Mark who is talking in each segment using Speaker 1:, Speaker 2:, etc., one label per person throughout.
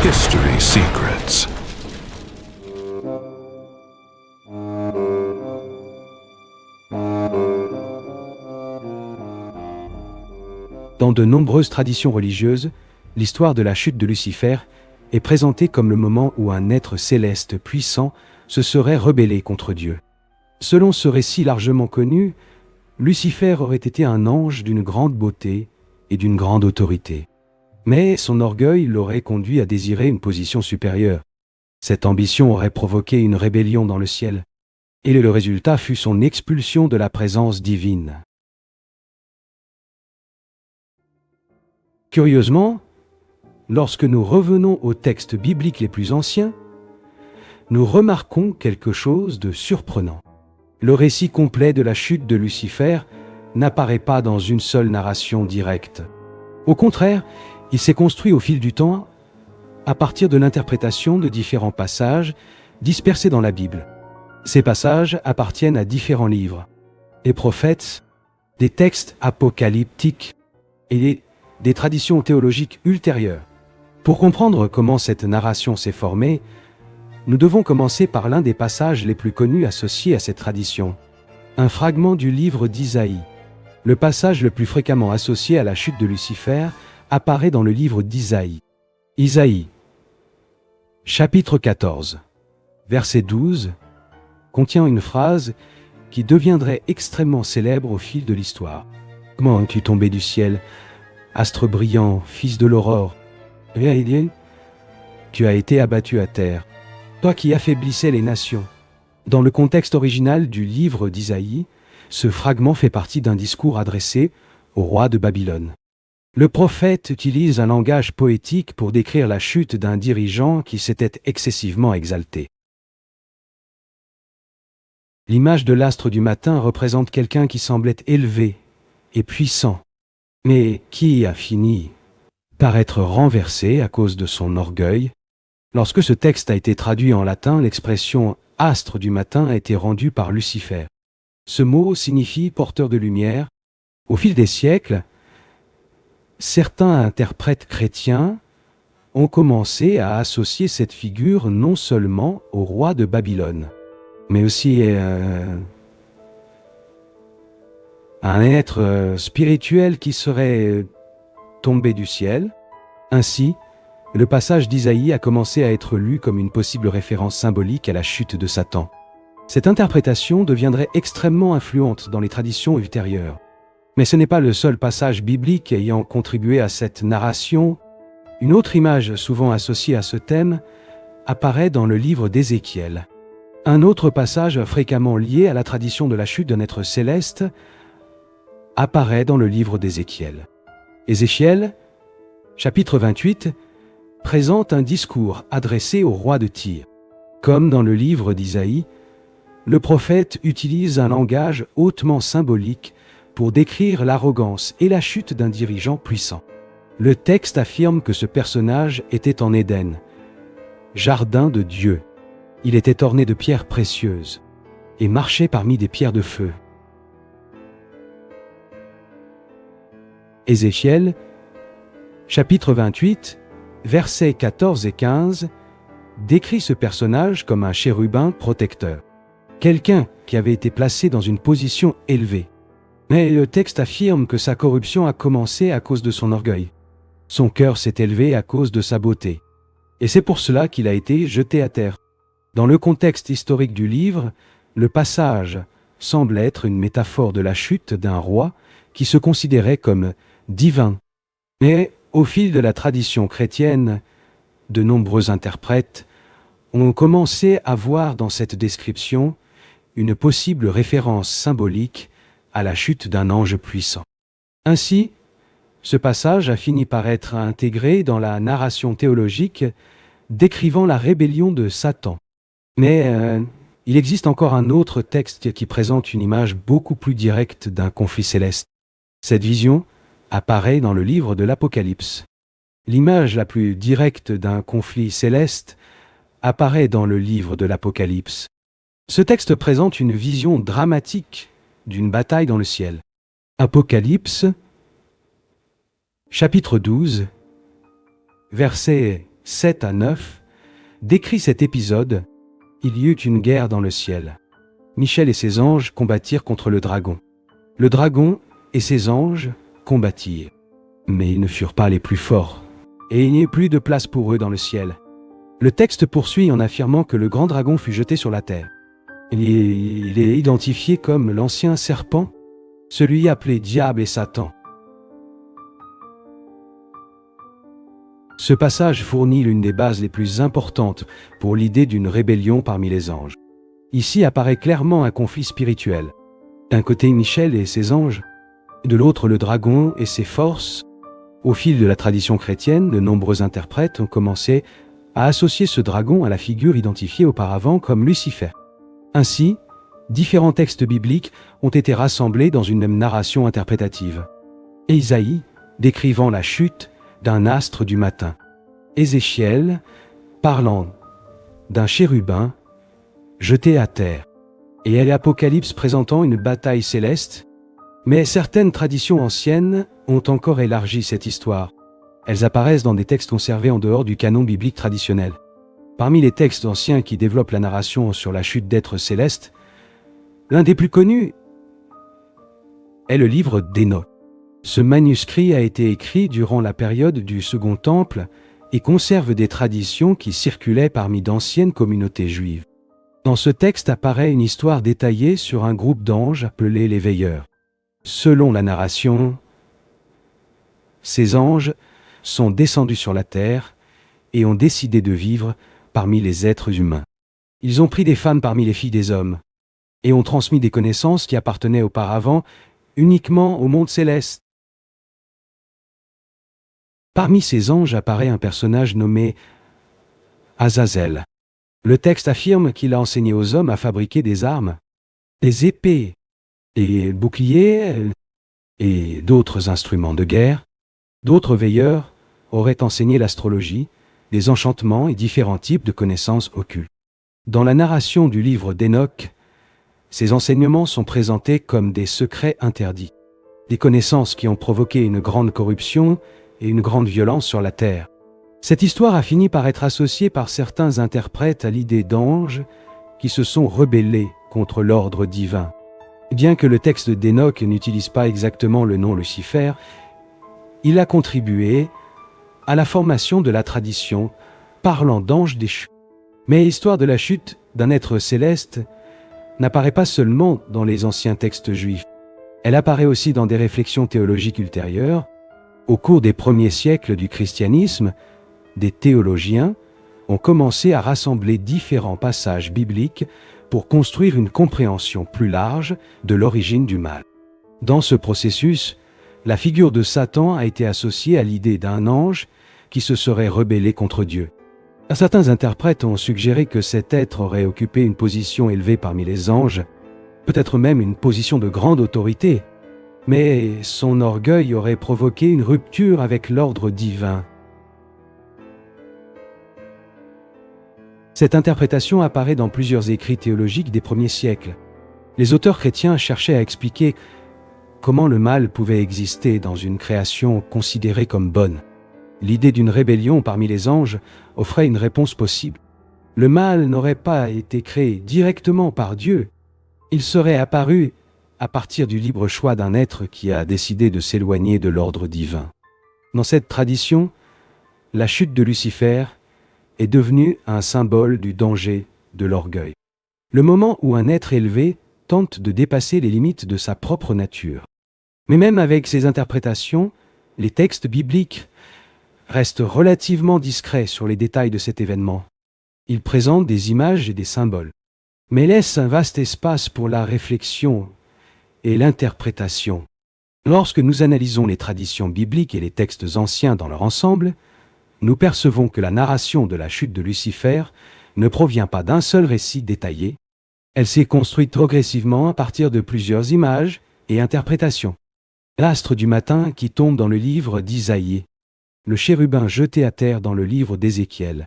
Speaker 1: History Secrets.
Speaker 2: Dans de nombreuses traditions religieuses, l'histoire de la chute de Lucifer est présentée comme le moment où un être céleste puissant se serait rebellé contre Dieu. Selon ce récit largement connu, Lucifer aurait été un ange d'une grande beauté et d'une grande autorité. Mais son orgueil l'aurait conduit à désirer une position supérieure. Cette ambition aurait provoqué une rébellion dans le ciel, et le résultat fut son expulsion de la présence divine. Curieusement, lorsque nous revenons aux textes bibliques les plus anciens, nous remarquons quelque chose de surprenant. Le récit complet de la chute de Lucifer n'apparaît pas dans une seule narration directe. Au contraire, il s'est construit au fil du temps à partir de l'interprétation de différents passages dispersés dans la Bible. Ces passages appartiennent à différents livres, les prophètes, des textes apocalyptiques et des traditions théologiques ultérieures. Pour comprendre comment cette narration s'est formée, nous devons commencer par l'un des passages les plus connus associés à cette tradition, un fragment du livre d'Isaïe. Le passage le plus fréquemment associé à la chute de Lucifer apparaît dans le livre d'Isaïe. Isaïe, chapitre 14, verset 12, contient une phrase qui deviendrait extrêmement célèbre au fil de l'histoire. « Comment es-tu tombé du ciel, astre brillant, fils de l'aurore? Tu as été abattu à terre, toi qui affaiblissais les nations. » Dans le contexte original du livre d'Isaïe, ce fragment fait partie d'un discours adressé au roi de Babylone. Le prophète utilise un langage poétique pour décrire la chute d'un dirigeant qui s'était excessivement exalté. L'image de l'astre du matin représente quelqu'un qui semblait élevé et puissant, mais qui a fini par être renversé à cause de son orgueil. Lorsque ce texte a été traduit en latin, l'expression « astre du matin » a été rendue par Lucifer. Ce mot signifie « porteur de lumière ». Au fil des siècles, certains interprètes chrétiens ont commencé à associer cette figure non seulement au roi de Babylone, mais aussi à un être spirituel qui serait tombé du ciel. Ainsi, le passage d'Isaïe a commencé à être lu comme une possible référence symbolique à la chute de Satan. Cette interprétation deviendrait extrêmement influente dans les traditions ultérieures. Mais ce n'est pas le seul passage biblique ayant contribué à cette narration. Une autre image souvent associée à ce thème apparaît dans le livre d'Ézéchiel. Un autre passage fréquemment lié à la tradition de la chute d'un être céleste apparaît dans le livre d'Ézéchiel. Ézéchiel, chapitre 28, présente un discours adressé au roi de Tyr. Comme dans le livre d'Isaïe, le prophète utilise un langage hautement symbolique pour décrire l'arrogance et la chute d'un dirigeant puissant. Le texte affirme que ce personnage était en Éden, jardin de Dieu. Il était orné de pierres précieuses et marchait parmi des pierres de feu. Ézéchiel, chapitre 28, versets 14 et 15, décrit ce personnage comme un chérubin protecteur, quelqu'un qui avait été placé dans une position élevée. Mais le texte affirme que sa corruption a commencé à cause de son orgueil. Son cœur s'est élevé à cause de sa beauté. Et c'est pour cela qu'il a été jeté à terre. Dans le contexte historique du livre, le passage semble être une métaphore de la chute d'un roi qui se considérait comme divin. Mais au fil de la tradition chrétienne, de nombreux interprètes ont commencé à voir dans cette description une possible référence symbolique à la chute d'un ange puissant. Ainsi, ce passage a fini par être intégré dans la narration théologique décrivant la rébellion de Satan. Mais il existe encore un autre texte qui présente une image beaucoup plus directe d'un conflit céleste. Cette vision apparaît dans le livre de l'Apocalypse. L'image la plus directe d'un conflit céleste apparaît dans le livre de l'Apocalypse. Ce texte présente une vision dramatique d'une bataille dans le ciel. Apocalypse, chapitre 12, versets 7 à 9, décrit cet épisode. Il y eut une guerre dans le ciel. Michel et ses anges combattirent contre le dragon. Le dragon et ses anges combattirent. Mais ils ne furent pas les plus forts, et il n'y eut plus de place pour eux dans le ciel. Le texte poursuit en affirmant que le grand dragon fut jeté sur la terre. Il est identifié comme l'ancien serpent, celui appelé Diable et Satan. Ce passage fournit l'une des bases les plus importantes pour l'idée d'une rébellion parmi les anges. Ici apparaît clairement un conflit spirituel. D'un côté Michel et ses anges, de l'autre le dragon et ses forces. Au fil de la tradition chrétienne, de nombreux interprètes ont commencé à associer ce dragon à la figure identifiée auparavant comme Lucifer. Ainsi, différents textes bibliques ont été rassemblés dans une même narration interprétative. Ésaïe, décrivant la chute d'un astre du matin. Ézéchiel, parlant d'un chérubin jeté à terre. Et l'Apocalypse présentant une bataille céleste. Mais certaines traditions anciennes ont encore élargi cette histoire. Elles apparaissent dans des textes conservés en dehors du canon biblique traditionnel. Parmi les textes anciens qui développent la narration sur la chute d'êtres célestes, l'un des plus connus est le livre d'Hénoch. Ce manuscrit a été écrit durant la période du Second Temple et conserve des traditions qui circulaient parmi d'anciennes communautés juives. Dans ce texte apparaît une histoire détaillée sur un groupe d'anges appelés les veilleurs. Selon la narration, ces anges sont descendus sur la terre et ont décidé de vivre parmi les êtres humains. Ils ont pris des femmes parmi les filles des hommes et ont transmis des connaissances qui appartenaient auparavant uniquement au monde céleste. Parmi ces anges apparaît un personnage nommé Azazel. Le texte affirme qu'il a enseigné aux hommes à fabriquer des armes, des épées, des boucliers et d'autres instruments de guerre. D'autres veilleurs auraient enseigné l'astrologie, des enchantements et différents types de connaissances occultes. Dans la narration du livre d'Hénoch, ces enseignements sont présentés comme des secrets interdits, des connaissances qui ont provoqué une grande corruption et une grande violence sur la terre. Cette histoire a fini par être associée par certains interprètes à l'idée d'anges qui se sont rebellés contre l'ordre divin. Bien que le texte d'Hénoch n'utilise pas exactement le nom Lucifer, il a contribué à la formation de la tradition parlant d'anges déchus. Mais l'histoire de la chute d'un être céleste n'apparaît pas seulement dans les anciens textes juifs. Elle apparaît aussi dans des réflexions théologiques ultérieures. Au cours des premiers siècles du christianisme, des théologiens ont commencé à rassembler différents passages bibliques pour construire une compréhension plus large de l'origine du mal. Dans ce processus, la figure de Satan a été associée à l'idée d'un ange qui se serait rebellé contre Dieu. Certains interprètes ont suggéré que cet être aurait occupé une position élevée parmi les anges, peut-être même une position de grande autorité, mais son orgueil aurait provoqué une rupture avec l'ordre divin. Cette interprétation apparaît dans plusieurs écrits théologiques des premiers siècles. Les auteurs chrétiens cherchaient à expliquer comment le mal pouvait exister dans une création considérée comme bonne. L'idée d'une rébellion parmi les anges offrait une réponse possible. Le mal n'aurait pas été créé directement par Dieu. Il serait apparu à partir du libre choix d'un être qui a décidé de s'éloigner de l'ordre divin. Dans cette tradition, la chute de Lucifer est devenue un symbole du danger de l'orgueil. Le moment où un être élevé tente de dépasser les limites de sa propre nature. Mais même avec ces interprétations, les textes bibliques restent relativement discrets sur les détails de cet événement. Ils présentent des images et des symboles, mais laissent un vaste espace pour la réflexion et l'interprétation. Lorsque nous analysons les traditions bibliques et les textes anciens dans leur ensemble, nous percevons que la narration de la chute de Lucifer ne provient pas d'un seul récit détaillé. Elle s'est construite progressivement à partir de plusieurs images et interprétations. L'astre du matin qui tombe dans le livre d'Isaïe, le chérubin jeté à terre dans le livre d'Ézéchiel,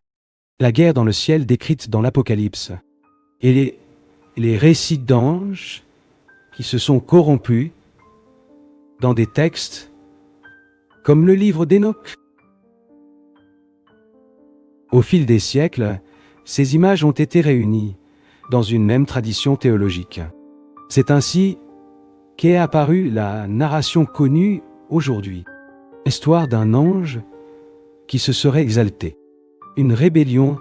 Speaker 2: la guerre dans le ciel décrite dans l'Apocalypse, et les récits d'anges qui se sont corrompus dans des textes comme le livre d'Hénoch. Au fil des siècles, ces images ont été réunies dans une même tradition théologique. C'est ainsi qu'est apparue la narration connue aujourd'hui, histoire d'un ange qui se serait exalté, une rébellion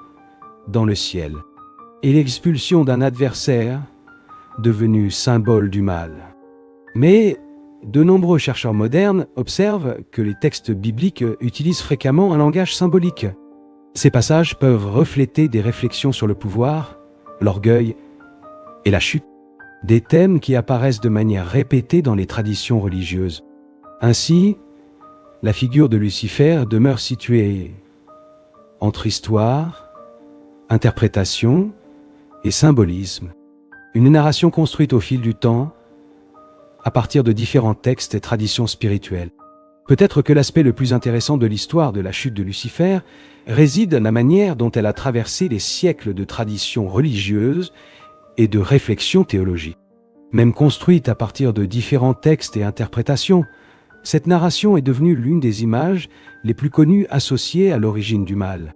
Speaker 2: dans le ciel et l'expulsion d'un adversaire devenu symbole du mal. Mais de nombreux chercheurs modernes observent que les textes bibliques utilisent fréquemment un langage symbolique. Ces passages peuvent refléter des réflexions sur le pouvoir, l'orgueil et la chute, des thèmes qui apparaissent de manière répétée dans les traditions religieuses. Ainsi, la figure de Lucifer demeure située entre histoire, interprétation et symbolisme. Une narration construite au fil du temps, à partir de différents textes et traditions spirituelles. Peut-être que l'aspect le plus intéressant de l'histoire de la chute de Lucifer réside dans la manière dont elle a traversé les siècles de traditions religieuses et de réflexions théologiques. Même construite à partir de différents textes et interprétations, cette narration est devenue l'une des images les plus connues associées à l'origine du mal.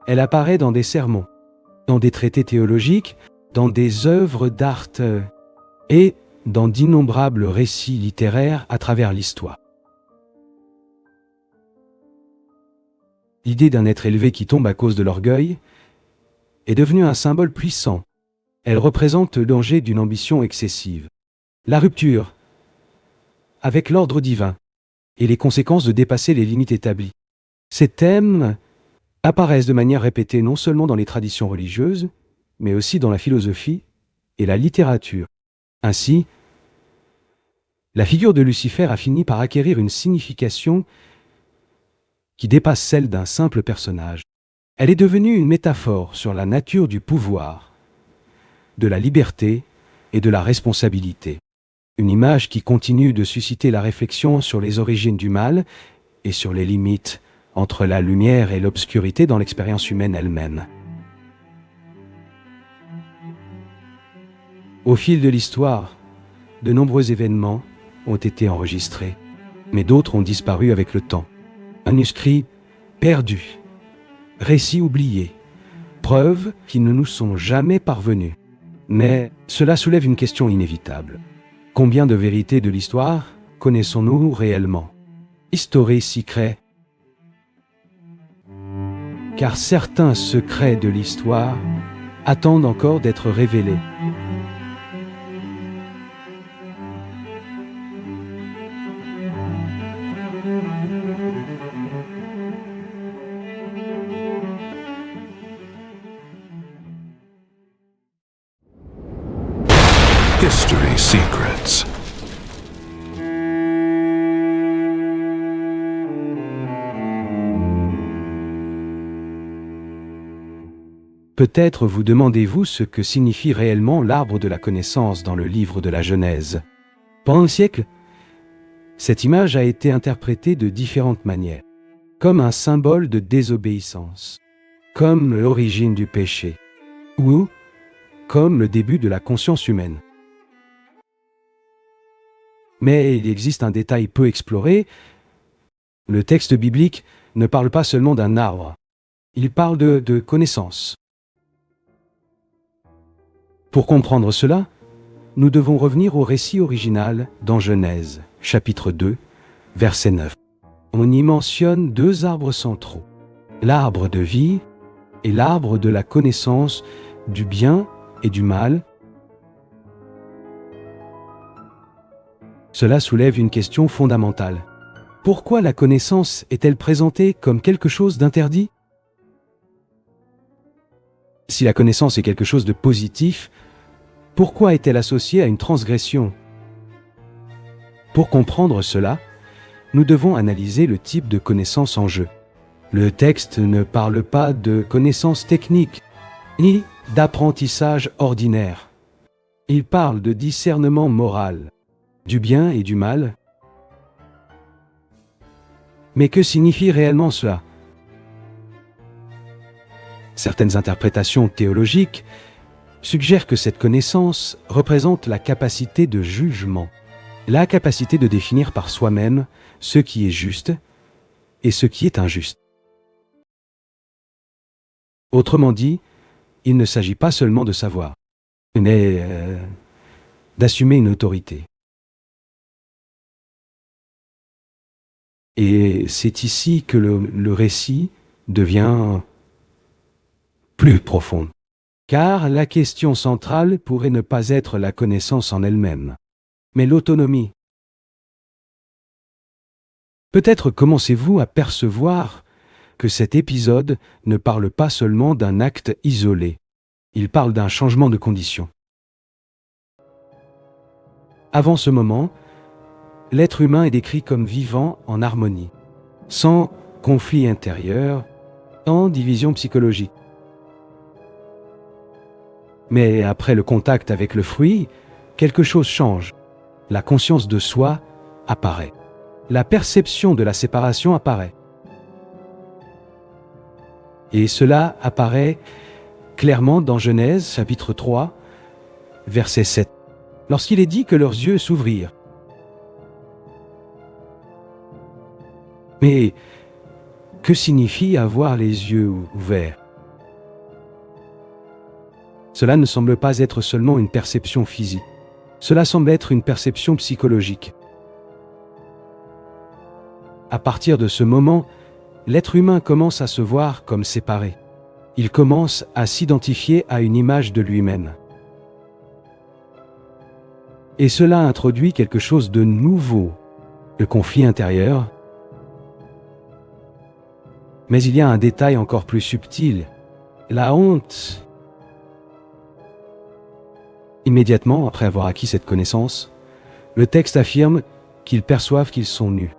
Speaker 2: Elle apparaît dans des sermons, dans des traités théologiques, dans des œuvres d'art et dans d'innombrables récits littéraires à travers l'histoire. L'idée d'un être élevé qui tombe à cause de l'orgueil est devenue un symbole puissant. Elle représente le danger d'une ambition excessive, la rupture avec l'ordre divin et les conséquences de dépasser les limites établies. Ces thèmes apparaissent de manière répétée non seulement dans les traditions religieuses, mais aussi dans la philosophie et la littérature. Ainsi, la figure de Lucifer a fini par acquérir une signification qui dépasse celle d'un simple personnage. Elle est devenue une métaphore sur la nature du pouvoir, de la liberté et de la responsabilité. Une image qui continue de susciter la réflexion sur les origines du mal et sur les limites entre la lumière et l'obscurité dans l'expérience humaine elle-même. Au fil de l'histoire, de nombreux événements ont été enregistrés, mais d'autres ont disparu avec le temps. Manuscrits perdus, récits oubliés, preuves qui ne nous sont jamais parvenues. Mais cela soulève une question inévitable. Combien de vérités de l'histoire connaissons-nous réellement? History secret. Car certains secrets de l'histoire attendent encore d'être révélés.
Speaker 1: History Secrets.
Speaker 2: Peut-être vous demandez-vous ce que signifie réellement l'arbre de la connaissance dans le livre de la Genèse. Pendant le siècle, cette image a été interprétée de différentes manières, comme un symbole de désobéissance, comme l'origine du péché, ou comme le début de la conscience humaine. Mais il existe un détail peu exploré. Le texte biblique ne parle pas seulement d'un arbre, il parle de connaissance. Pour comprendre cela, nous devons revenir au récit original dans Genèse, chapitre 2, verset 9. On y mentionne deux arbres centraux, l'arbre de vie et l'arbre de la connaissance du bien et du mal. Cela soulève une question fondamentale. Pourquoi la connaissance est-elle présentée comme quelque chose d'interdit? Si la connaissance est quelque chose de positif, pourquoi est-elle associée à une transgression? Pour comprendre cela, nous devons analyser le type de connaissance en jeu. Le texte ne parle pas de connaissance technique, ni d'apprentissage ordinaire. Il parle de discernement moral, du bien et du mal. Mais que signifie réellement cela? Certaines interprétations théologiques suggèrent que cette connaissance représente la capacité de jugement, la capacité de définir par soi-même ce qui est juste et ce qui est injuste. Autrement dit, il ne s'agit pas seulement de savoir, mais d'assumer une autorité. Et c'est ici que le récit devient plus profond. Car la question centrale pourrait ne pas être la connaissance en elle-même, mais l'autonomie. Peut-être commencez-vous à percevoir que cet épisode ne parle pas seulement d'un acte isolé, il parle d'un changement de condition. Avant ce moment, l'être humain est décrit comme vivant en harmonie, sans conflit intérieur, sans division psychologique. Mais après le contact avec le fruit, quelque chose change. La conscience de soi apparaît. La perception de la séparation apparaît. Et cela apparaît clairement dans Genèse, chapitre 3, verset 7, lorsqu'il est dit que leurs yeux s'ouvrirent. Mais que signifie avoir les yeux ouverts? Cela ne semble pas être seulement une perception physique. Cela semble être une perception psychologique. À partir de ce moment, l'être humain commence à se voir comme séparé. Il commence à s'identifier à une image de lui-même. Et cela introduit quelque chose de nouveau, le conflit intérieur. Mais il y a un détail encore plus subtil, la honte. Immédiatement après avoir acquis cette connaissance, le texte affirme qu'ils perçoivent qu'ils sont nus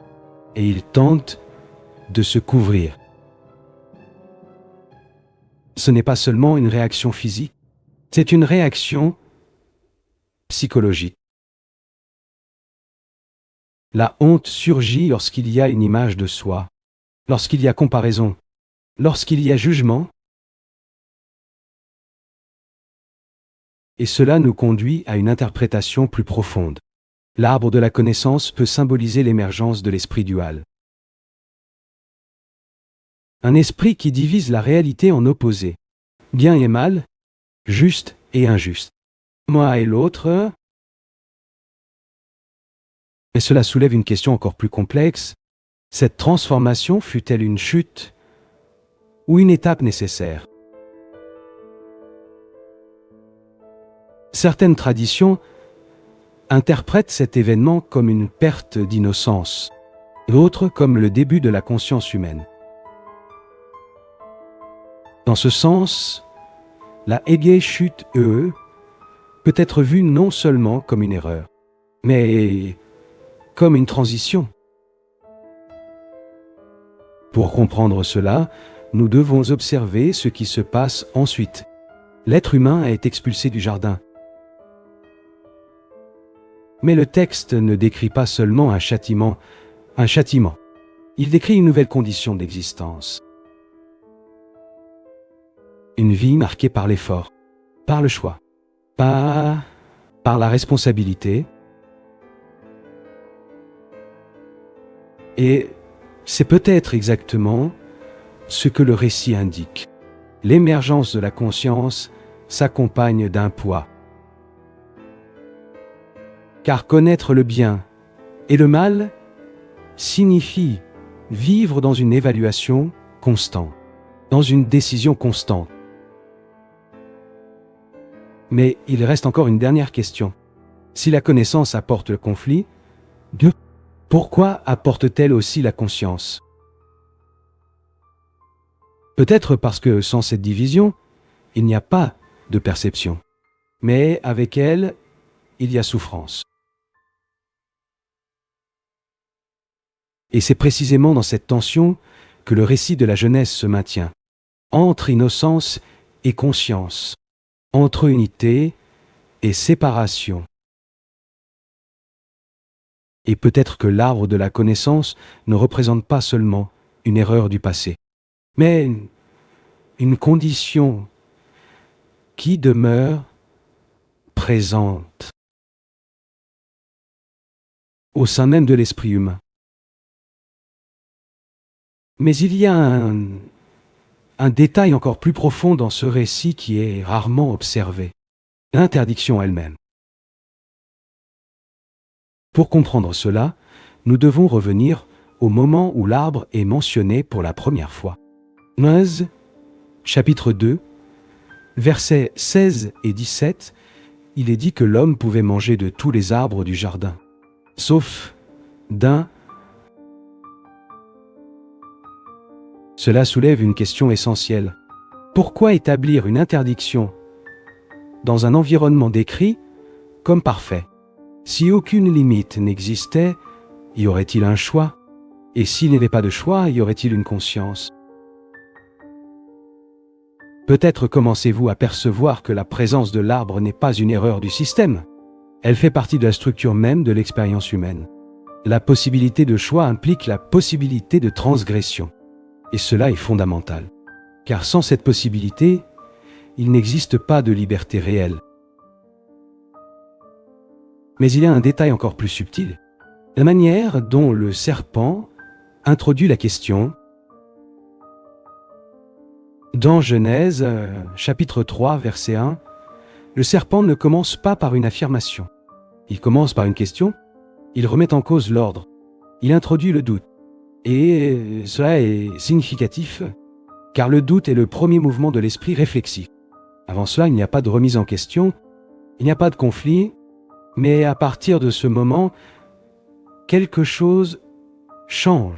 Speaker 2: et ils tentent de se couvrir. Ce n'est pas seulement une réaction physique, c'est une réaction psychologique. La honte surgit lorsqu'il y a une image de soi, lorsqu'il y a comparaison, lorsqu'il y a jugement. Et cela nous conduit à une interprétation plus profonde. L'arbre de la connaissance peut symboliser l'émergence de l'esprit dual. Un esprit qui divise la réalité en opposés, bien et mal, juste et injuste, moi et l'autre. Mais cela soulève une question encore plus complexe. Cette transformation fut-elle une chute ou une étape nécessaire? Certaines traditions interprètent cet événement comme une perte d'innocence, d'autres comme le début de la conscience humaine. Dans ce sens, la Hege chute peut être vue non seulement comme une erreur, mais comme une transition. Pour comprendre cela, nous devons observer ce qui se passe ensuite. L'être humain est expulsé du jardin. Mais le texte ne décrit pas seulement un châtiment. Il décrit une nouvelle condition d'existence. Une vie marquée par l'effort, par le choix, par la responsabilité. Et c'est peut-être exactement ce que le récit indique. L'émergence de la conscience s'accompagne d'un poids. Car connaître le bien et le mal signifie vivre dans une évaluation constante, dans une décision constante. Mais il reste encore une dernière question. Si la connaissance apporte le conflit, pourquoi apporte-t-elle aussi la conscience? Peut-être parce que sans cette division, il n'y a pas de perception. Mais avec elle, il y a souffrance. Et c'est précisément dans cette tension que le récit de la Genèse se maintient, entre innocence et conscience, entre unité et séparation. Et peut-être que l'arbre de la connaissance ne représente pas seulement une erreur du passé, mais une condition qui demeure présente au sein même de l'esprit humain. Mais il y a un un détail encore plus profond dans ce récit qui est rarement observé, l'interdiction elle-même. Pour comprendre cela, nous devons revenir au moment où l'arbre est mentionné pour la première fois. Genèse, chapitre 2, versets 16 et 17, il est dit que l'homme pouvait manger de tous les arbres du jardin, sauf d'un. Cela soulève une question essentielle. Pourquoi établir une interdiction dans un environnement décrit comme parfait? Si aucune limite n'existait, y aurait-il un choix? Et s'il n'y avait pas de choix, y aurait-il une conscience? Peut-être commencez-vous à percevoir que la présence de l'arbre n'est pas une erreur du système. Elle fait partie de la structure même de l'expérience humaine. La possibilité de choix implique la possibilité de transgression. Et cela est fondamental. Car sans cette possibilité, il n'existe pas de liberté réelle. Mais il y a un détail encore plus subtil. La manière dont le serpent introduit la question. Dans Genèse, chapitre 3, verset 1, le serpent ne commence pas par une affirmation. Il commence par une question, il remet en cause l'ordre, il introduit le doute. Et cela est significatif, car le doute est le premier mouvement de l'esprit réflexif. Avant cela, il n'y a pas de remise en question, il n'y a pas de conflit, mais à partir de ce moment, quelque chose change.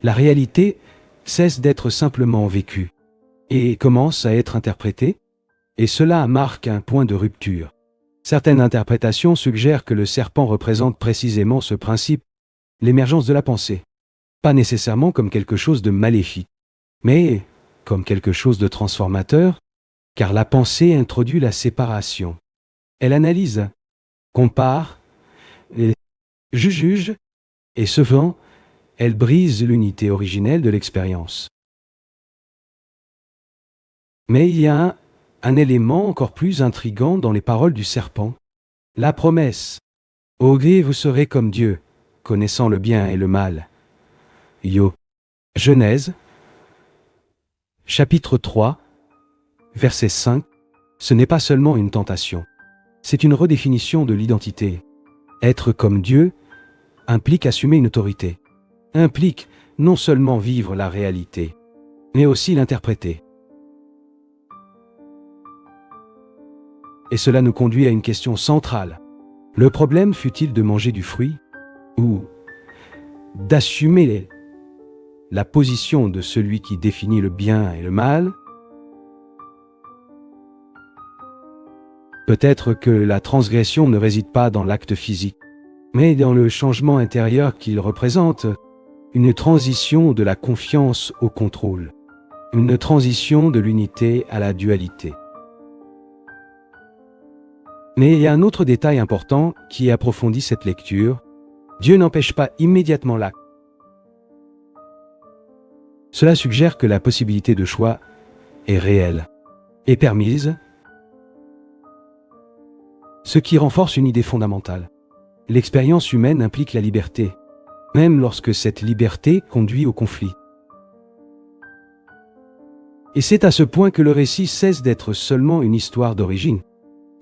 Speaker 2: La réalité cesse d'être simplement vécue et commence à être interprétée, et cela marque un point de rupture. Certaines interprétations suggèrent que le serpent représente précisément ce principe, l'émergence de la pensée, pas nécessairement comme quelque chose de maléfique, mais comme quelque chose de transformateur, car la pensée introduit la séparation. Elle analyse, compare, juge, et ce faisant, elle brise l'unité originelle de l'expérience. Mais il y a un élément encore plus intrigant dans les paroles du serpent. La promesse. Ogé, vous serez comme Dieu, connaissant le bien et le mal. Genèse, chapitre 3, verset 5. Ce n'est pas seulement une tentation. C'est une redéfinition de l'identité. Être comme Dieu implique assumer une autorité. Implique non seulement vivre la réalité, mais aussi l'interpréter. Et cela nous conduit à une question centrale. Le problème fut-il de manger du fruit ou d'assumer la position de celui qui définit le bien et le mal? Peut-être que la transgression ne réside pas dans l'acte physique, mais dans le changement intérieur qu'il représente, une transition de la confiance au contrôle, une transition de l'unité à la dualité. Mais il y a un autre détail important qui approfondit cette lecture. Dieu n'empêche pas immédiatement l'acte. Cela suggère que la possibilité de choix est réelle et permise, ce qui renforce une idée fondamentale. L'expérience humaine implique la liberté, même lorsque cette liberté conduit au conflit. Et c'est à ce point que le récit cesse d'être seulement une histoire d'origine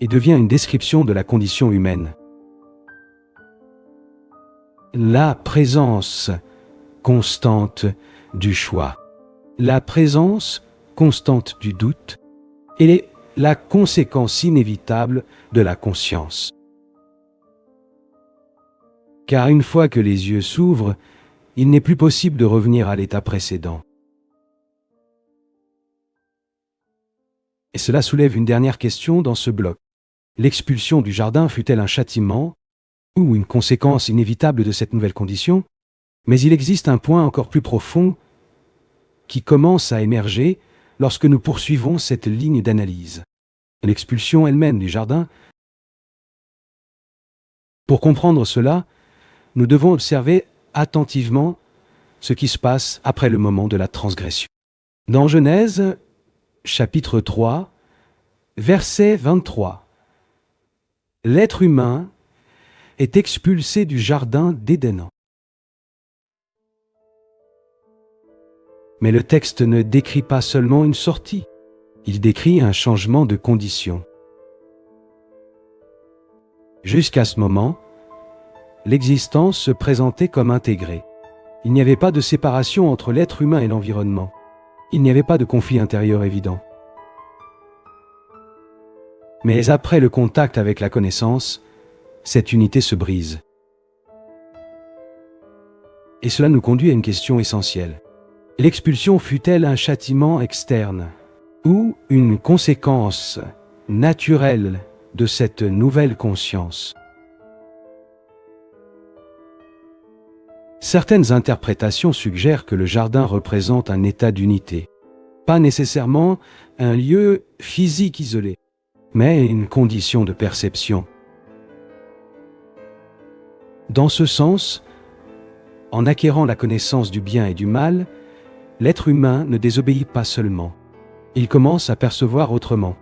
Speaker 2: et devient une description de la condition humaine. La présence constante du choix, la présence constante du doute et la conséquence inévitable de la conscience. Car une fois que les yeux s'ouvrent, il n'est plus possible de revenir à l'état précédent. Et cela soulève une dernière question dans ce bloc. L'expulsion du jardin fut-elle un châtiment ou une conséquence inévitable de cette nouvelle condition? Mais il existe un point encore plus profond qui commence à émerger lorsque nous poursuivons cette ligne d'analyse. L'expulsion elle-même du jardin. Pour comprendre cela, nous devons observer attentivement ce qui se passe après le moment de la transgression. Dans Genèse, chapitre 3, verset 23, l'être humain est expulsé du jardin d'Éden. Mais le texte ne décrit pas seulement une sortie, il décrit un changement de condition. Jusqu'à ce moment, l'existence se présentait comme intégrée. Il n'y avait pas de séparation entre l'être humain et l'environnement. Il n'y avait pas de conflit intérieur évident. Mais après le contact avec la connaissance, cette unité se brise. Et cela nous conduit à une question essentielle. L'expulsion fut-elle un châtiment externe ou une conséquence naturelle de cette nouvelle conscience? Certaines interprétations suggèrent que le jardin représente un état d'unité, pas nécessairement un lieu physique isolé, mais une condition de perception. Dans ce sens, en acquérant la connaissance du bien et du mal, l'être humain ne désobéit pas seulement, il commence à percevoir autrement.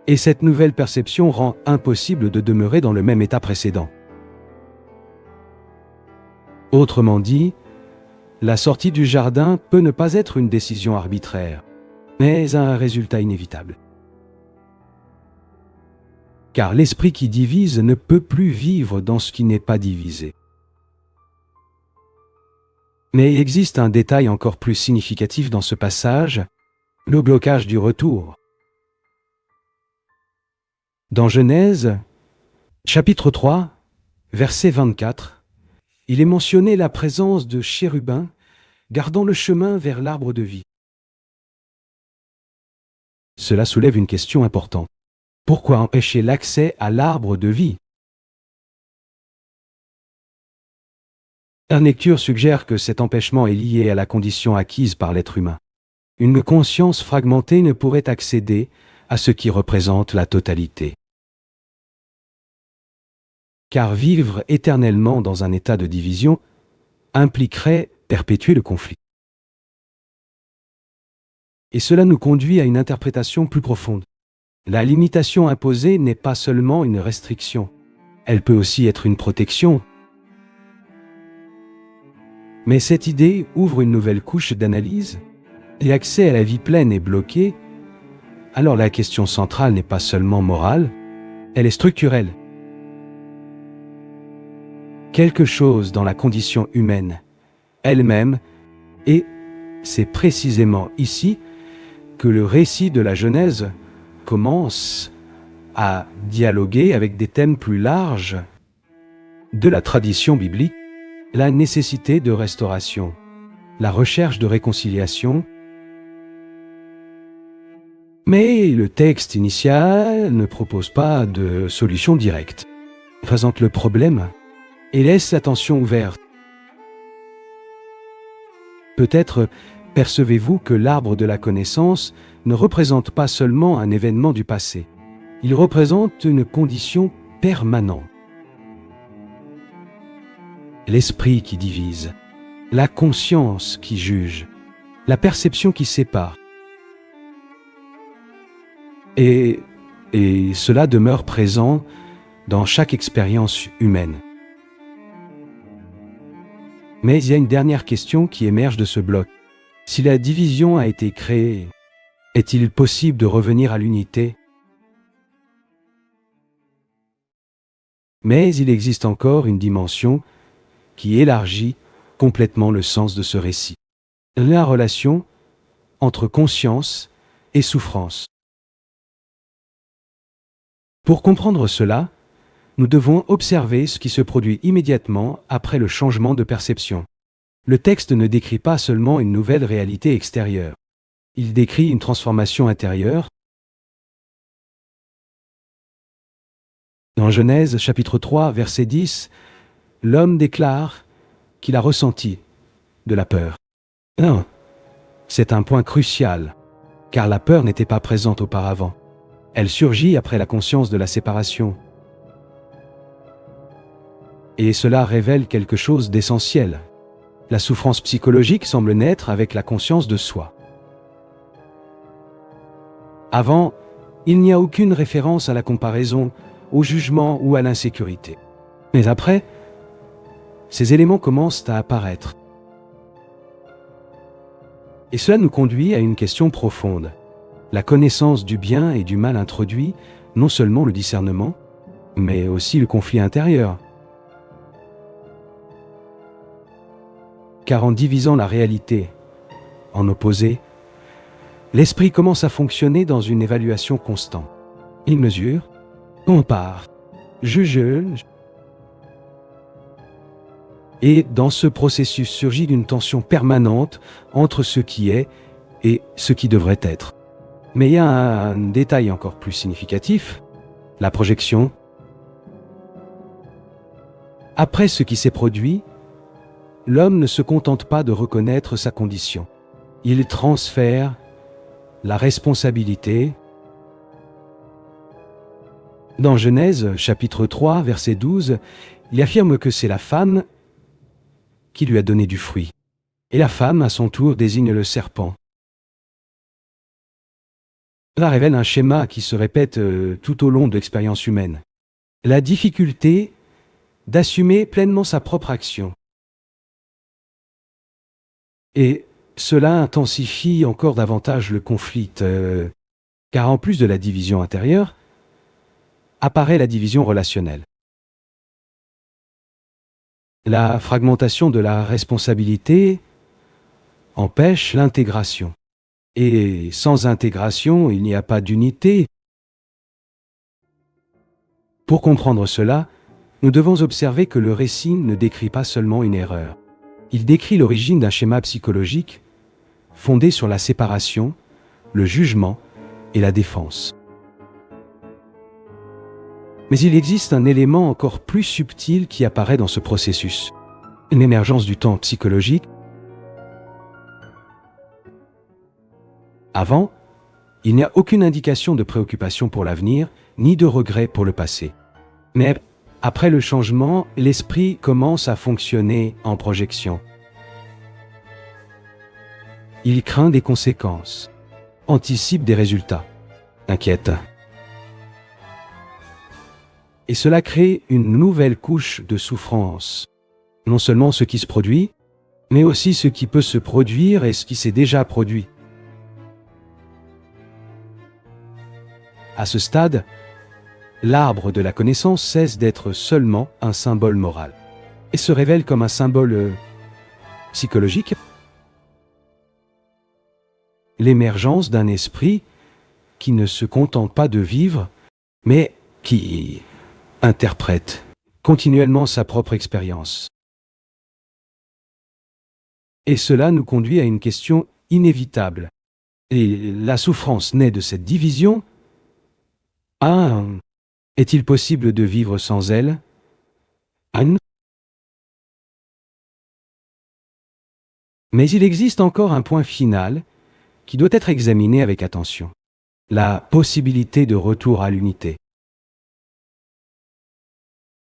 Speaker 2: Et cette nouvelle perception rend impossible de demeurer dans le même état précédent. Autrement dit, la sortie du jardin peut ne pas être une décision arbitraire, mais un résultat inévitable. Car l'esprit qui divise ne peut plus vivre dans ce qui n'est pas divisé. Mais il existe un détail encore plus significatif dans ce passage, le blocage du retour. Dans Genèse, chapitre 3, verset 24, il est mentionné la présence de chérubins gardant le chemin vers l'arbre de vie. Cela soulève une question importante. Pourquoi empêcher l'accès à l'arbre de vie? La lecture suggère que cet empêchement est lié à la condition acquise par l'être humain. Une conscience fragmentée ne pourrait accéder à ce qui représente la totalité. Car vivre éternellement dans un état de division impliquerait perpétuer le conflit. Et cela nous conduit à une interprétation plus profonde. La limitation imposée n'est pas seulement une restriction, elle peut aussi être une protection. Mais cette idée ouvre une nouvelle couche d'analyse, et l'accès à la vie pleine est bloqué, alors la question centrale n'est pas seulement morale, elle est structurelle. Quelque chose dans la condition humaine elle-même, et c'est précisément ici que le récit de la Genèse commence à dialoguer avec des thèmes plus larges de la tradition biblique, la nécessité de restauration, la recherche de réconciliation. Mais le texte initial ne propose pas de solution directe. Il présente le problème et laisse la tension ouverte. Peut-être percevez-vous que l'arbre de la connaissance ne représente pas seulement un événement du passé, il représente une condition permanente. L'esprit qui divise, la conscience qui juge, la perception qui sépare. Et cela demeure présent dans chaque expérience humaine. Mais il y a une dernière question qui émerge de ce bloc. Si la division a été créée, est-il possible de revenir à l'unité? Mais il existe encore une dimension qui élargit complètement le sens de ce récit. La relation entre conscience et souffrance. Pour comprendre cela, nous devons observer ce qui se produit immédiatement après le changement de perception. Le texte ne décrit pas seulement une nouvelle réalité extérieure. Il décrit une transformation intérieure. Dans Genèse chapitre 3, verset 10, l'homme déclare qu'il a ressenti de la peur. Non, c'est un point crucial, car la peur n'était pas présente auparavant. Elle surgit après la conscience de la séparation. Et cela révèle quelque chose d'essentiel. La souffrance psychologique semble naître avec la conscience de soi. Avant, il n'y a aucune référence à la comparaison, au jugement ou à l'insécurité. Mais après, ces éléments commencent à apparaître. Et cela nous conduit à une question profonde. La connaissance du bien et du mal introduit non seulement le discernement, mais aussi le conflit intérieur. Car en divisant la réalité en opposés, l'esprit commence à fonctionner dans une évaluation constante. Il mesure, compare, juge, et dans ce processus surgit une tension permanente entre ce qui est et ce qui devrait être. Mais il y a un détail encore plus significatif, la projection. Après ce qui s'est produit, l'homme ne se contente pas de reconnaître sa condition. Il transfère la responsabilité. Dans Genèse, chapitre 3, verset 12, il affirme que c'est la femme qui lui a donné du fruit. Et la femme, à son tour, désigne le serpent. Cela révèle un schéma qui se répète tout au long de l'expérience humaine. La difficulté d'assumer pleinement sa propre action. Et cela intensifie encore davantage le conflit, car en plus de la division intérieure, apparaît la division relationnelle. La fragmentation de la responsabilité empêche l'intégration. Et sans intégration, il n'y a pas d'unité. Pour comprendre cela, nous devons observer que le récit ne décrit pas seulement une erreur. Il décrit l'origine d'un schéma psychologique fondé sur la séparation, le jugement et la défense. Mais il existe un élément encore plus subtil qui apparaît dans ce processus, une émergence du temps psychologique. Avant, il n'y a aucune indication de préoccupation pour l'avenir, ni de regret pour le passé. Mais après le changement, l'esprit commence à fonctionner en projection. Il craint des conséquences, anticipe des résultats, inquiète. Et cela crée une nouvelle couche de souffrance. Non seulement ce qui se produit, mais aussi ce qui peut se produire et ce qui s'est déjà produit. À ce stade, l'arbre de la connaissance cesse d'être seulement un symbole moral et se révèle comme un symbole psychologique. L'émergence d'un esprit qui ne se contente pas de vivre, mais qui interprète continuellement sa propre expérience. Et cela nous conduit à une question inévitable. Et la souffrance naît de cette division. Est-il possible de vivre sans elle? Mais il existe encore un point final qui doit être examiné avec attention. La possibilité de retour à l'unité.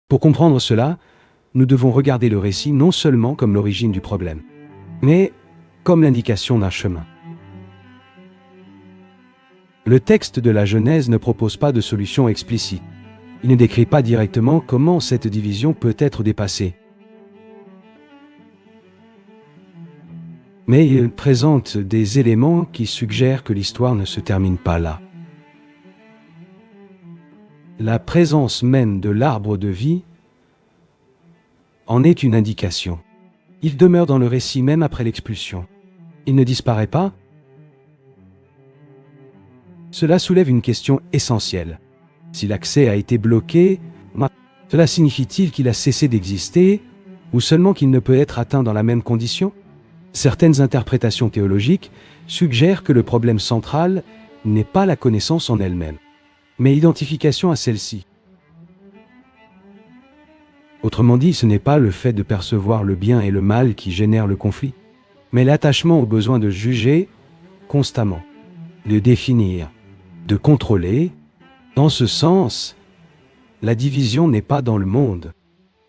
Speaker 2: Pour comprendre cela, nous devons regarder le récit non seulement comme l'origine du problème, mais comme l'indication d'un chemin. Le texte de la Genèse ne propose pas de solution explicite. Il ne décrit pas directement comment cette division peut être dépassée. Mais il présente des éléments qui suggèrent que l'histoire ne se termine pas là. La présence même de l'arbre de vie en est une indication. Il demeure dans le récit même après l'expulsion. Il ne disparaît pas. Cela soulève une question essentielle. Si l'accès a été bloqué, cela signifie-t-il qu'il a cessé d'exister ou seulement qu'il ne peut être atteint dans la même condition? Certaines interprétations théologiques suggèrent que le problème central n'est pas la connaissance en elle-même, mais l'identification à celle-ci. Autrement dit, ce n'est pas le fait de percevoir le bien et le mal qui génère le conflit, mais l'attachement au besoin de juger constamment, de définir, de contrôler. Dans ce sens, la division n'est pas dans le monde,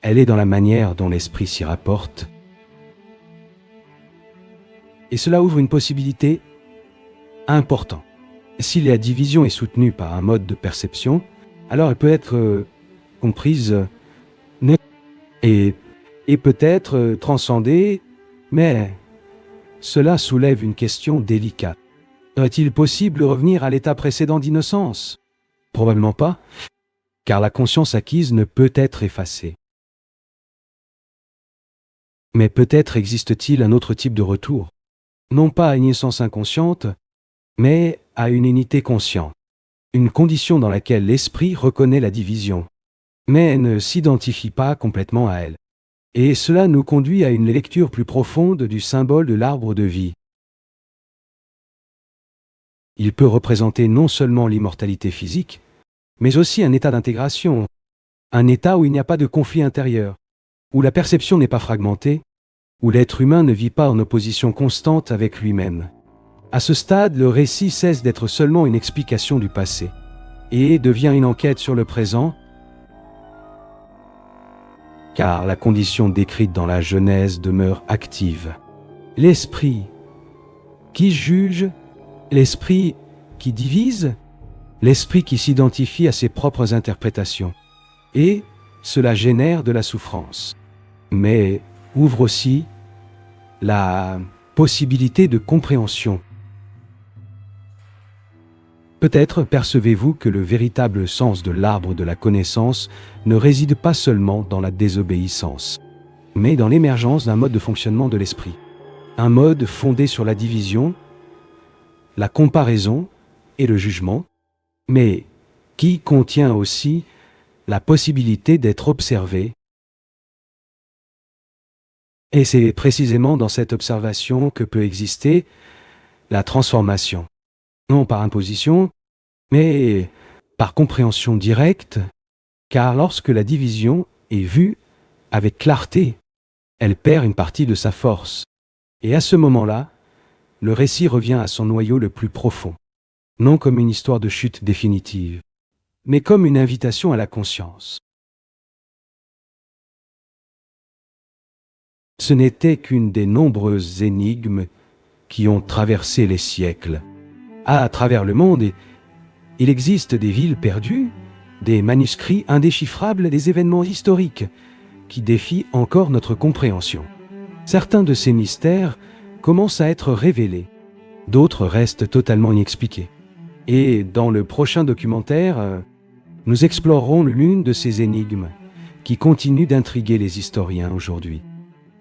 Speaker 2: elle est dans la manière dont l'esprit s'y rapporte. Et cela ouvre une possibilité importante. Si la division est soutenue par un mode de perception, alors elle peut être comprise et peut-être transcendée, mais cela soulève une question délicate. Serait-il possible de revenir à l'état précédent d'innocence? Probablement pas, car la conscience acquise ne peut être effacée. Mais peut-être existe-t-il un autre type de retour, non pas à une innocence inconsciente, mais à une unité consciente, une condition dans laquelle l'esprit reconnaît la division, mais ne s'identifie pas complètement à elle. Et cela nous conduit à une lecture plus profonde du symbole de l'arbre de vie. Il peut représenter non seulement l'immortalité physique, mais aussi un état d'intégration, un état où il n'y a pas de conflit intérieur, où la perception n'est pas fragmentée, où l'être humain ne vit pas en opposition constante avec lui-même. À ce stade, le récit cesse d'être seulement une explication du passé et devient une enquête sur le présent, car la condition décrite dans la Genèse demeure active. L'esprit qui juge, l'esprit qui divise, l'esprit qui s'identifie à ses propres interprétations. Et cela génère de la souffrance, mais ouvre aussi la possibilité de compréhension. Peut-être percevez-vous que le véritable sens de l'arbre de la connaissance ne réside pas seulement dans la désobéissance, mais dans l'émergence d'un mode de fonctionnement de l'esprit. Un mode fondé sur la division, la comparaison et le jugement, mais qui contient aussi la possibilité d'être observé. Et c'est précisément dans cette observation que peut exister la transformation. Non par imposition, mais par compréhension directe, car lorsque la division est vue avec clarté, elle perd une partie de sa force. Et à ce moment-là, le récit revient à son noyau le plus profond, non comme une histoire de chute définitive, mais comme une invitation à la conscience. Ce n'était qu'une des nombreuses énigmes qui ont traversé les siècles. À travers le monde, il existe des villes perdues, des manuscrits indéchiffrables, des événements historiques qui défient encore notre compréhension. Certains de ces mystères commencent à être révélés, d'autres restent totalement inexpliqués. Et dans le prochain documentaire, nous explorerons l'une de ces énigmes qui continuent d'intriguer les historiens aujourd'hui.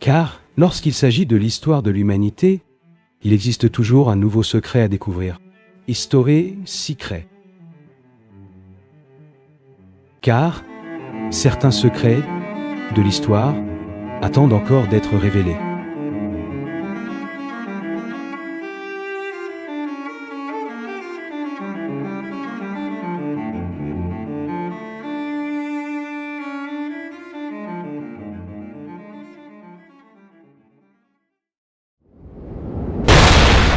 Speaker 2: Car lorsqu'il s'agit de l'histoire de l'humanité, il existe toujours un nouveau secret à découvrir. History Secret. Car certains secrets de l'histoire attendent encore d'être révélés.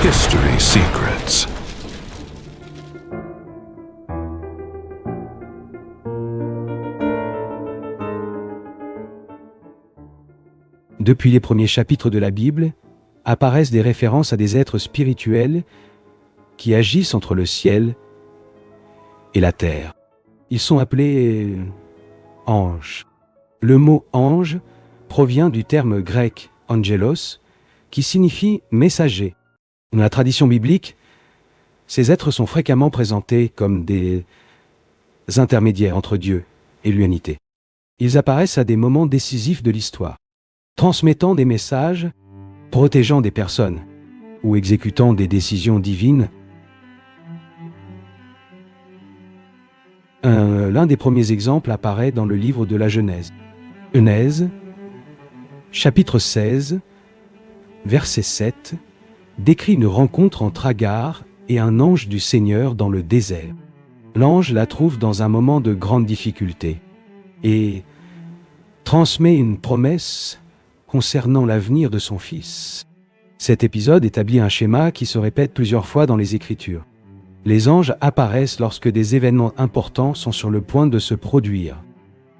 Speaker 1: History Secrets.
Speaker 2: Depuis les premiers chapitres de la Bible, apparaissent des références à des êtres spirituels qui agissent entre le ciel et la terre. Ils sont appelés anges. Le mot ange provient du terme grec angelos, qui signifie messager. Dans la tradition biblique, ces êtres sont fréquemment présentés comme des intermédiaires entre Dieu et l'humanité. Ils apparaissent à des moments décisifs de l'histoire, transmettant des messages, protégeant des personnes ou exécutant des décisions divines. L'un des premiers exemples apparaît dans le livre de la Genèse. Genèse, chapitre 16, verset 7, décrit une rencontre entre Agar et un ange du Seigneur dans le désert. L'ange la trouve dans un moment de grande difficulté et transmet une promesse concernant l'avenir de son fils. Cet épisode établit un schéma qui se répète plusieurs fois dans les Écritures. Les anges apparaissent lorsque des événements importants sont sur le point de se produire.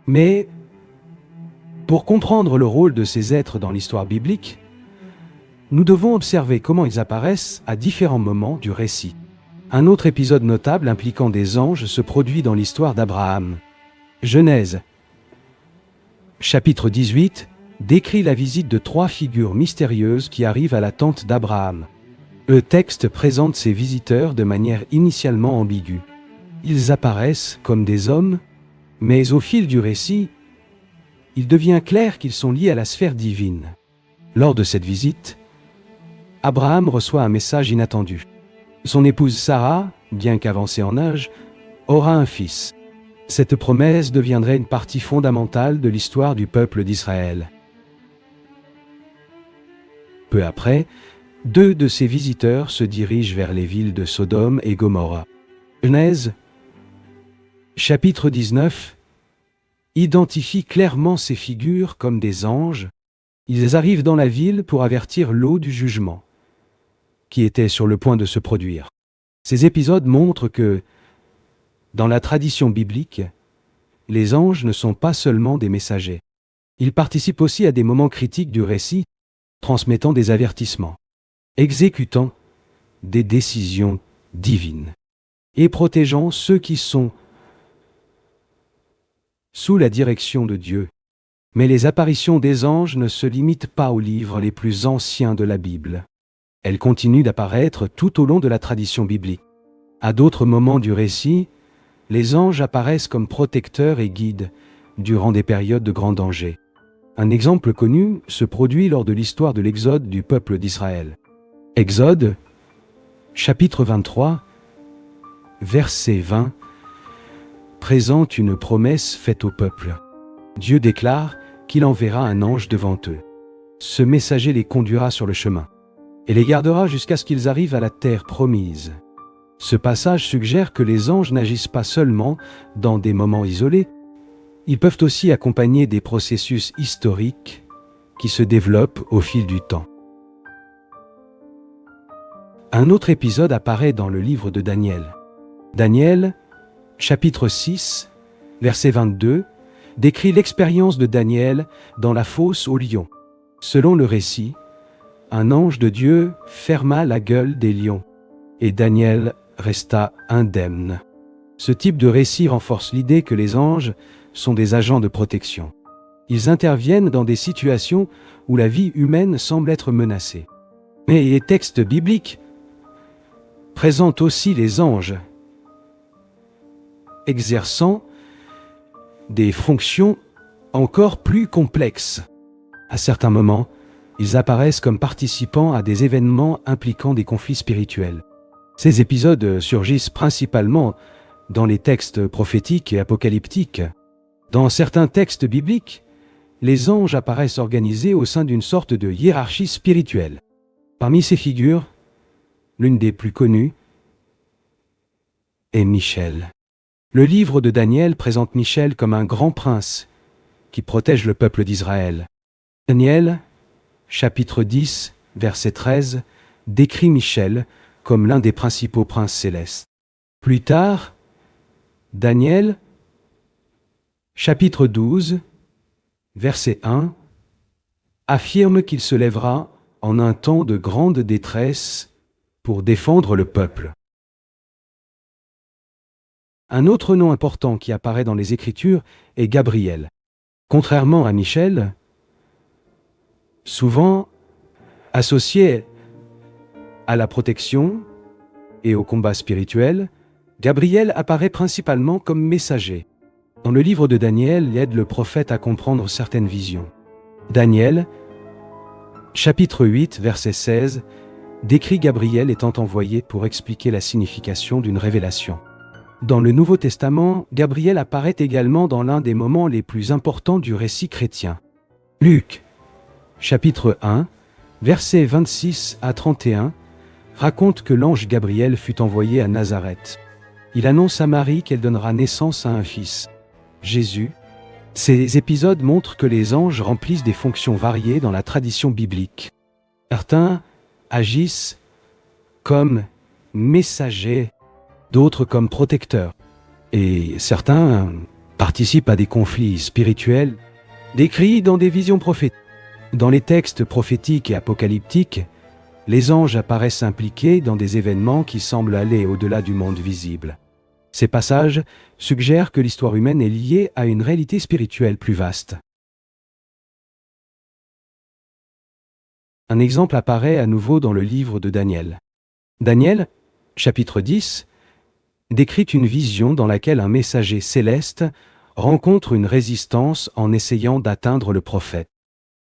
Speaker 2: Mais, pour comprendre le rôle de ces êtres dans l'histoire biblique, nous devons observer comment ils apparaissent à différents moments du récit. Un autre épisode notable impliquant des anges se produit dans l'histoire d'Abraham. Genèse, chapitre 18, décrit la visite de 3 figures mystérieuses qui arrivent à la tente d'Abraham. Le texte présente ces visiteurs de manière initialement ambiguë. Ils apparaissent comme des hommes, mais au fil du récit, il devient clair qu'ils sont liés à la sphère divine. Lors de cette visite, Abraham reçoit un message inattendu. Son épouse Sarah, bien qu'avancée en âge, aura un fils. Cette promesse deviendrait une partie fondamentale de l'histoire du peuple d'Israël. Peu après, 2 de ces visiteurs se dirigent vers les villes de Sodome et Gomorrha. Genèse, chapitre 19, identifie clairement ces figures comme des anges. Ils arrivent dans la ville pour avertir Lot du jugement, qui était sur le point de se produire. Ces épisodes montrent que, dans la tradition biblique, les anges ne sont pas seulement des messagers. Ils participent aussi à des moments critiques du récit, transmettant des avertissements, exécutant des décisions divines et protégeant ceux qui sont sous la direction de Dieu. Mais les apparitions des anges ne se limitent pas aux livres les plus anciens de la Bible. Elles continuent d'apparaître tout au long de la tradition biblique. À d'autres moments du récit, les anges apparaissent comme protecteurs et guides durant des périodes de grand danger. Un exemple connu se produit lors de l'histoire de l'Exode du peuple d'Israël. Exode, chapitre 23, verset 20, présente une promesse faite au peuple. Dieu déclare qu'il enverra un ange devant eux. Ce messager les conduira sur le chemin et les gardera jusqu'à ce qu'ils arrivent à la terre promise. Ce passage suggère que les anges n'agissent pas seulement dans des moments isolés, ils peuvent aussi accompagner des processus historiques qui se développent au fil du temps. Un autre épisode apparaît dans le livre de Daniel. Daniel, chapitre 6, verset 22, décrit l'expérience de Daniel dans la fosse aux lions. Selon le récit, un ange de Dieu ferma la gueule des lions, et Daniel resta indemne. Ce type de récit renforce l'idée que les anges sont des agents de protection. Ils interviennent dans des situations où la vie humaine semble être menacée. Mais les textes bibliques présentent aussi les anges exerçant des fonctions encore plus complexes. À certains moments, ils apparaissent comme participants à des événements impliquant des conflits spirituels. Ces épisodes surgissent principalement dans les textes prophétiques et apocalyptiques. Dans certains textes bibliques, les anges apparaissent organisés au sein d'une sorte de hiérarchie spirituelle. Parmi ces figures, l'une des plus connues est Michel. Le livre de Daniel présente Michel comme un grand prince qui protège le peuple d'Israël. Daniel, chapitre 10, verset 13, décrit Michel comme l'un des principaux princes célestes. Plus tard, Daniel, chapitre 12, verset 1, affirme qu'il se lèvera en un temps de grande détresse pour défendre le peuple. Un autre nom important qui apparaît dans les Écritures est Gabriel. Contrairement à Michel, souvent associé à la protection et au combat spirituel, Gabriel apparaît principalement comme messager. Dans le livre de Daniel, il aide le prophète à comprendre certaines visions. Daniel, chapitre 8, verset 16, décrit Gabriel étant envoyé pour expliquer la signification d'une révélation. Dans le Nouveau Testament, Gabriel apparaît également dans l'un des moments les plus importants du récit chrétien. Luc, chapitre 1, versets 26 à 31, raconte que l'ange Gabriel fut envoyé à Nazareth. Il annonce à Marie qu'elle donnera naissance à un fils, Jésus. Ces épisodes montrent que les anges remplissent des fonctions variées dans la tradition biblique. Certains agissent comme messagers, d'autres comme protecteurs, et certains participent à des conflits spirituels décrits dans des visions prophétiques. Dans les textes prophétiques et apocalyptiques, les anges apparaissent impliqués dans des événements qui semblent aller au-delà du monde visible. Ces passages suggèrent que l'histoire humaine est liée à une réalité spirituelle plus vaste. Un exemple apparaît à nouveau dans le livre de Daniel. Daniel, chapitre 10, décrit une vision dans laquelle un messager céleste rencontre une résistance en essayant d'atteindre le prophète.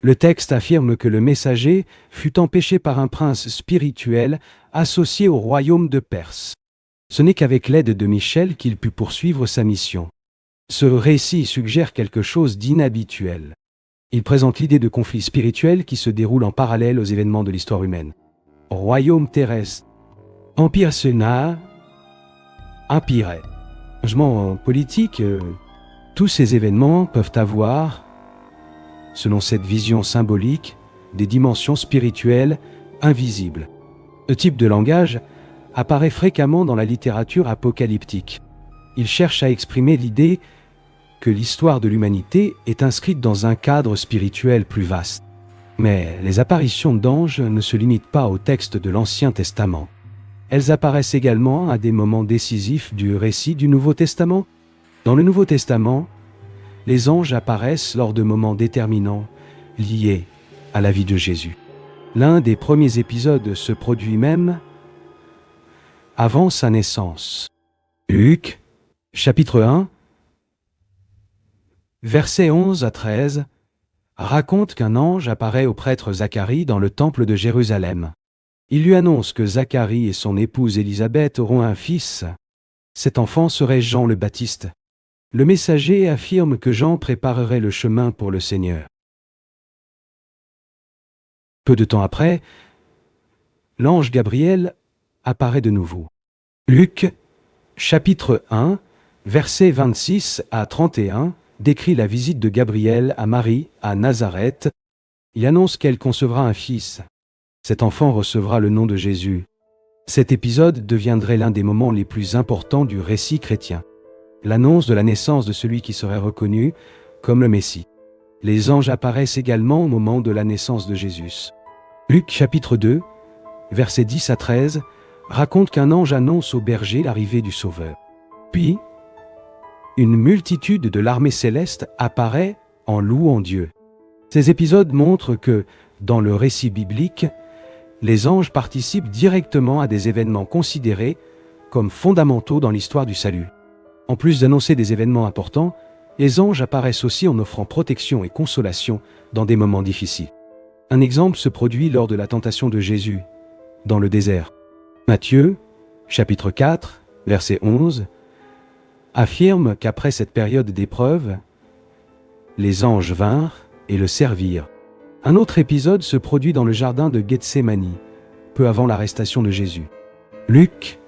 Speaker 2: Le texte affirme que le messager fut empêché par un prince spirituel associé au royaume de Perse. Ce n'est qu'avec l'aide de Michel qu'il put poursuivre sa mission. Ce récit suggère quelque chose d'inhabituel. Il présente l'idée de conflits spirituels qui se déroulent en parallèle aux événements de l'histoire humaine. Royaume terrestre, empire Sénat, empire. Changement politique, tous ces événements peuvent avoir, selon cette vision symbolique, des dimensions spirituelles invisibles. Ce type de langage apparaît fréquemment dans la littérature apocalyptique. Il cherche à exprimer l'idée que l'histoire de l'humanité est inscrite dans un cadre spirituel plus vaste. Mais les apparitions d'anges ne se limitent pas au texte de l'Ancien Testament. Elles apparaissent également à des moments décisifs du récit du Nouveau Testament. Dans le Nouveau Testament, les anges apparaissent lors de moments déterminants liés à la vie de Jésus. L'un des premiers épisodes se produit même avant sa naissance. Luc, chapitre 1, versets 11 à 13, raconte qu'un ange apparaît au prêtre Zacharie dans le temple de Jérusalem. Il lui annonce que Zacharie et son épouse Élisabeth auront un fils. Cet enfant serait Jean le Baptiste. Le messager affirme que Jean préparerait le chemin pour le Seigneur. Peu de temps après, l'ange Gabriel apparaît de nouveau. Luc, chapitre 1, versets 26 à 31, décrit la visite de Gabriel à Marie, à Nazareth. Il annonce qu'elle concevra un fils. Cet enfant recevra le nom de Jésus. Cet épisode deviendrait l'un des moments les plus importants du récit chrétien. L'annonce de la naissance de celui qui serait reconnu comme le Messie. Les anges apparaissent également au moment de la naissance de Jésus. Luc chapitre 2, versets 10 à 13, raconte qu'un ange annonce aux bergers l'arrivée du Sauveur. Puis, une multitude de l'armée céleste apparaît en louant Dieu. Ces épisodes montrent que, dans le récit biblique, les anges participent directement à des événements considérés comme fondamentaux dans l'histoire du salut. En plus d'annoncer des événements importants, les anges apparaissent aussi en offrant protection et consolation dans des moments difficiles. Un exemple se produit lors de la tentation de Jésus, dans le désert. Matthieu, chapitre 4, verset 11, affirme qu'après cette période d'épreuve, les anges vinrent et le servirent. Un autre épisode se produit dans le jardin de Gethsémani, peu avant l'arrestation de Jésus. Luc,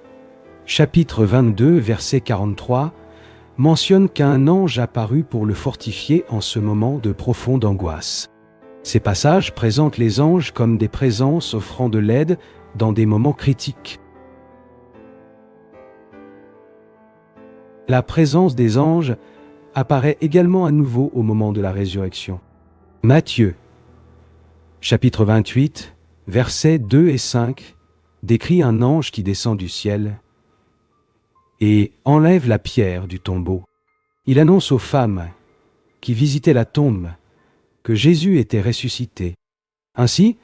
Speaker 2: chapitre 22, verset 43, mentionne qu'un ange apparut pour le fortifier en ce moment de profonde angoisse. Ces passages présentent les anges comme des présences offrant de l'aide dans des moments critiques. La présence des anges apparaît également à nouveau au moment de la résurrection. Matthieu, chapitre 28, versets 2 et 5, décrit un ange qui descend du ciel et enlève la pierre du tombeau. Il annonce aux femmes qui visitaient la tombe que Jésus était ressuscité. Ainsi,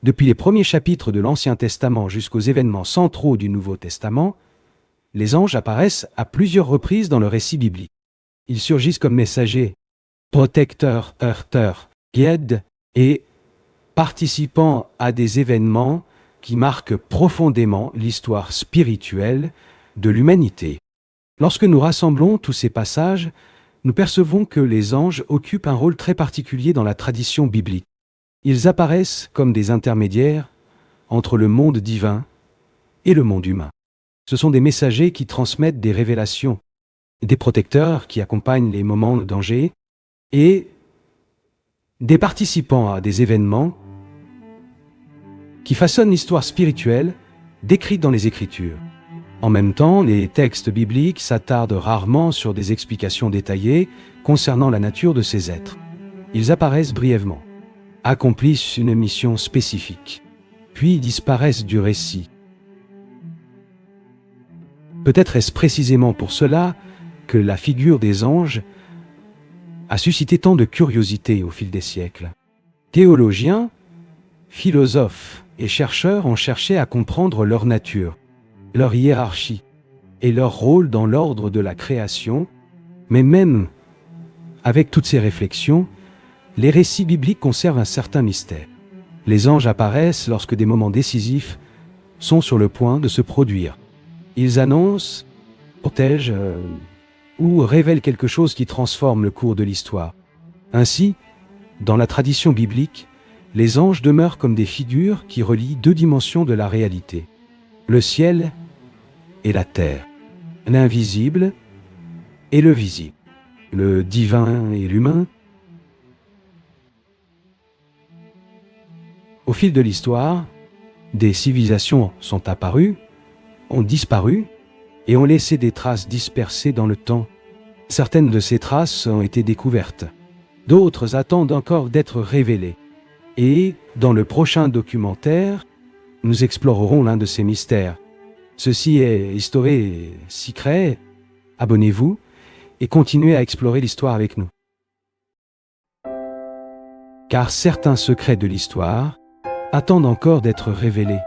Speaker 2: depuis les premiers chapitres de l'Ancien Testament jusqu'aux événements centraux du Nouveau Testament, les anges apparaissent à plusieurs reprises dans le récit biblique. Ils surgissent comme messagers, protecteurs, heurteurs, guides et participant à des événements qui marquent profondément l'histoire spirituelle de l'humanité. Lorsque nous rassemblons tous ces passages, nous percevons que les anges occupent un rôle très particulier dans la tradition biblique. Ils apparaissent comme des intermédiaires entre le monde divin et le monde humain. Ce sont des messagers qui transmettent des révélations, des protecteurs qui accompagnent les moments de danger et des participants à des événements qui façonnent l'histoire spirituelle décrite dans les Écritures. En même temps, les textes bibliques s'attardent rarement sur des explications détaillées concernant la nature de ces êtres. Ils apparaissent brièvement, accomplissent une mission spécifique, puis disparaissent du récit. Peut-être est-ce précisément pour cela que la figure des anges a suscité tant de curiosité au fil des siècles. Théologiens philosophes et chercheurs ont cherché à comprendre leur nature, leur hiérarchie et leur rôle dans l'ordre de la création, mais même avec toutes ces réflexions, les récits bibliques conservent un certain mystère. Les anges apparaissent lorsque des moments décisifs sont sur le point de se produire. Ils annoncent, protègent ou révèlent quelque chose qui transforme le cours de l'histoire. Ainsi, dans la tradition biblique, les anges demeurent comme des figures qui relient deux dimensions de la réalité, le ciel et la terre, l'invisible et le visible, le divin et l'humain. Au fil de l'histoire, des civilisations sont apparues, ont disparu et ont laissé des traces dispersées dans le temps. Certaines de ces traces ont été découvertes. D'autres attendent encore d'être révélées. Et, dans le prochain documentaire, nous explorerons l'un de ces mystères. Ceci est History Secret. Abonnez-vous et continuez à explorer l'histoire avec nous. Car certains secrets de l'histoire attendent encore d'être révélés.